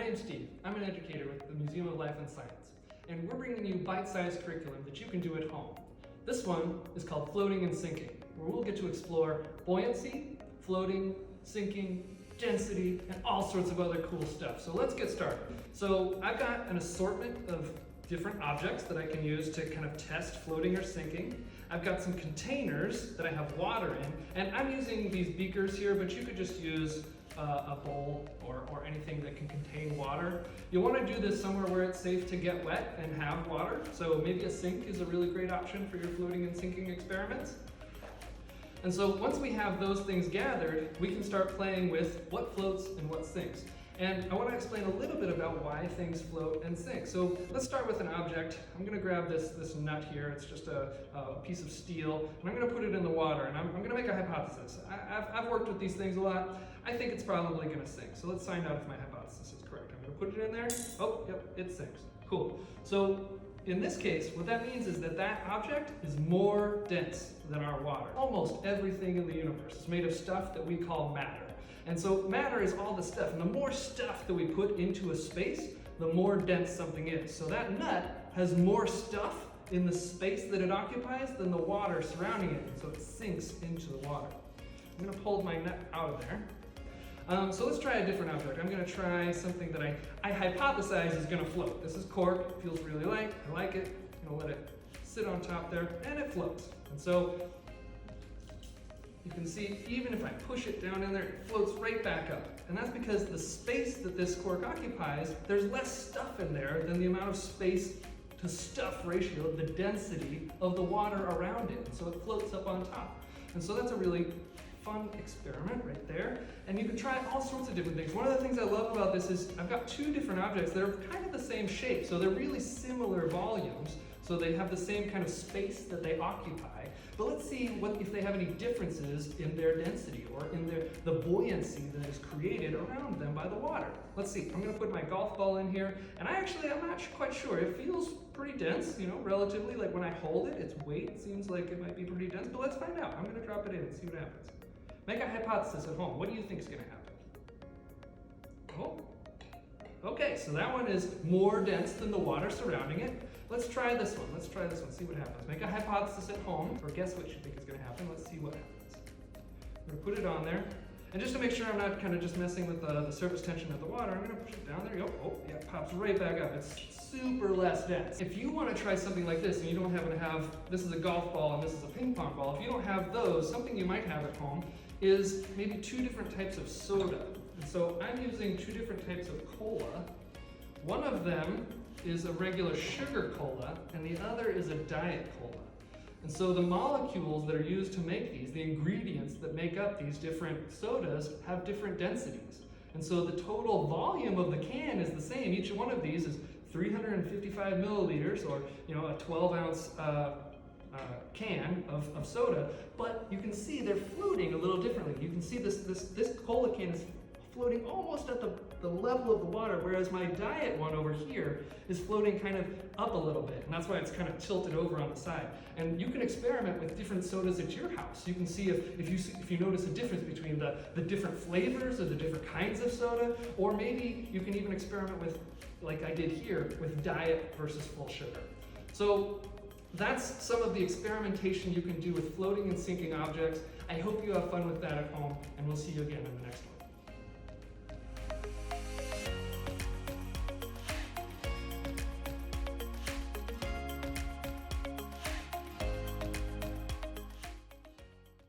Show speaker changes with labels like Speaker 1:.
Speaker 1: name's Steve. I'm an educator with the Museum of Life and Science, and we're bringing you bite-sized curriculum that you can do at home. This one is called Floating and Sinking, where we'll get to explore buoyancy, floating, sinking, density, and all sorts of other cool stuff. So let's get started. So I've got an assortment of different objects that I can use to kind of test floating or sinking. I've got some containers that I have water in, and I'm using these beakers here, but you could just use a bowl or anything that can contain water. You'll want to do this somewhere where it's safe to get wet and have water, so maybe a sink is a really great option for your floating and sinking experiments. And so once we have those things gathered, we can start playing with what floats and what sinks. And I want to explain a little bit about why things float and sink. So let's start with an object. I'm going to grab this nut here. It's just a piece of steel, and I'm going to put it in the water, and I'm going to make a hypothesis. I've worked with these things a lot. I think it's probably going to sink. So let's find out if my hypothesis is correct. I'm going to put it in there. Oh, yep, it sinks. Cool. So in this case, what that means is that that object is more dense than our water. Almost everything in the universe is made of stuff that we call matter. And so matter is all the stuff, and the more stuff that we put into a space, the more dense something is. So that nut has more stuff in the space that it occupies than the water surrounding it, and so it sinks into the water. I'm going to pull my nut out of there. So let's try a different object. I'm going to try something that I hypothesize is going to float. This is cork. It feels really light. I like it. I'm going to let it sit on top there, and it floats. And so you can see, even if I push it down in there, it floats right back up. And that's because the space that this cork occupies, there's less stuff in there than the amount of space to stuff ratio, the density of the water around it. And so it floats up on top. And so that's a really fun experiment right there. And you can try all sorts of different things. One of the things I love about this is I've got two different objects that are kind of the same shape. So they're really similar volumes. So they have the same kind of space that they occupy. But let's see if they have any differences in their density or in the buoyancy that is created around them by the water. Let's see. I'm going to put my golf ball in here, and I'm not quite sure. It feels pretty dense, relatively. Like when I hold it, its weight seems like it might be pretty dense. But let's find out. I'm going to drop it in and see what happens. Make a hypothesis at home. What do you think is going to happen? Oh. Okay, so that one is more dense than the water surrounding it. Let's try this one. See what happens. Make a hypothesis at home, or guess what you think is going to happen. Let's see what happens. I'm going to put it on there. And just to make sure I'm not kind of just messing with the surface tension of the water, I'm going to push it down there. Oh, yeah, it pops right back up. It's super less dense. If you want to try something like this, and you don't happen to have, this is a golf ball and this is a ping pong ball, if you don't have those, something you might have at home is maybe two different types of soda. And so I'm using two different types of cola. One of them is a regular sugar cola, and the other is a diet cola. And so the molecules that are used to make these, the ingredients that make up these different sodas, have different densities. And so the total volume of the can is the same. Each one of these is 355 milliliters, or a 12-ounce can of soda, but you can see they're floating a little differently. You can see this cola can is floating almost at the level of the water, whereas my diet one over here is floating kind of up a little bit, and that's why it's kind of tilted over on the side. And you can experiment with different sodas at your house. You can see if you notice a difference between the different flavors or the different kinds of soda, or maybe you can even experiment with, like I did here, with diet versus full sugar. So that's some of the experimentation you can do with floating and sinking objects. I hope you have fun with that at home, and we'll see you again in the next one.